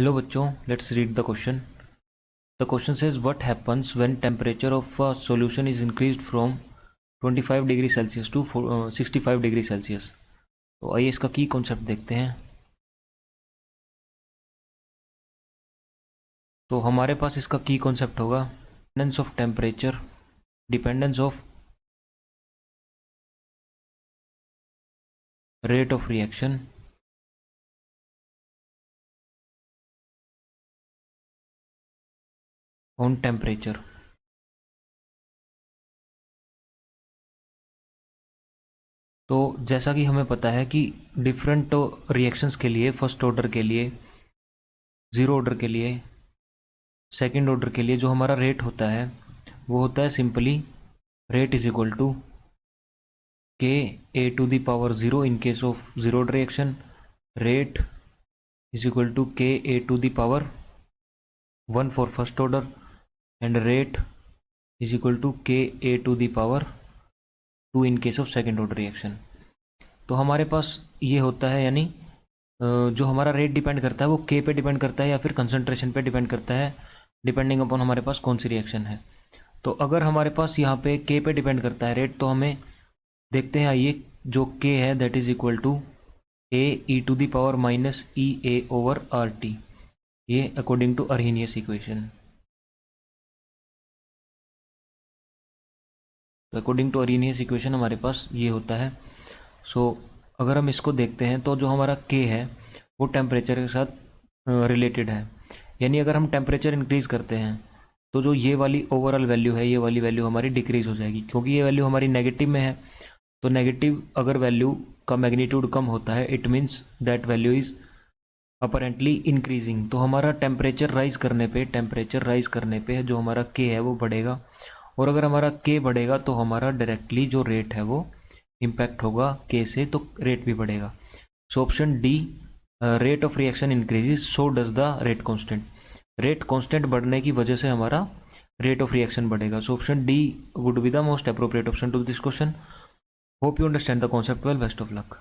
Hello बच्चों, let's read the question. The question says what happens when temperature of a solution is increased from 25 degree Celsius to 65 degree Celsius. तो आइए इसका की concept देखते हैं। तो हमारे पास इसका की कॉन्सेप्ट होगा dependence of temperature, dependence of rate of reaction, on temperature. तो जैसा कि हमें पता है कि डिफरेंट रिएक्शंस के लिए, फर्स्ट ऑर्डर के लिए, ज़ीरो ऑर्डर के लिए, सेकेंड ऑर्डर के लिए जो हमारा रेट होता है वो होता है simply rate is equal to k A to the power zero in case of zero order reaction, rate is equal to k A to the power 1 for first order and rate is equal to k A to the power 2 in case of second order reaction. तो हमारे पास ये होता है, यानी जो हमारा rate depend करता है वो के पे डिपेंड करता है या फिर कंसंट्रेशन पे डिपेंड करता है, डिपेंडिंग अपॉन हमारे पास कौन सी रिएक्शन है। तो अगर हमारे पास यहाँ पे के पे डिपेंड करता है रेट, तो हमें देखते हैं, आइए, जो के है that is equal to A e to the power minus E A over R T, ये अकॉर्डिंग टू अर्हीनियस इक्वेशन। तो अकॉर्डिंग टू अर्हीनियस इक्वेशन हमारे पास ये होता है। सो अगर हम इसको देखते हैं तो जो हमारा के है वो टेम्परेचर के साथ रिलेटेड है, यानी अगर हम टेम्परेचर इंक्रीज़ करते हैं तो जो ये वाली ओवरऑल वैल्यू है, ये वाली वैल्यू हमारी डिक्रीज़ हो जाएगी, क्योंकि ये वैल्यू हमारी नेगेटिव में है। तो नेगेटिव अगर वैल्यू का मैग्नीट्यूड कम होता है, it means that value is apparently increasing. तो हमारा टेम्परेचर राइज करने पे जो हमारा के है वो बढ़ेगा, और अगर हमारा के बढ़ेगा तो हमारा डायरेक्टली जो रेट है वो इम्पैक्ट होगा के से, तो रेट भी बढ़ेगा। So option D, rate of reaction increases so does the rate constant. Rate constant बढ़ने की वजह से हमारा रेट ऑफ रिएक्शन बढ़ेगा। So option D would be the most appropriate option to this question. Hope you understand the concept well. Best of luck.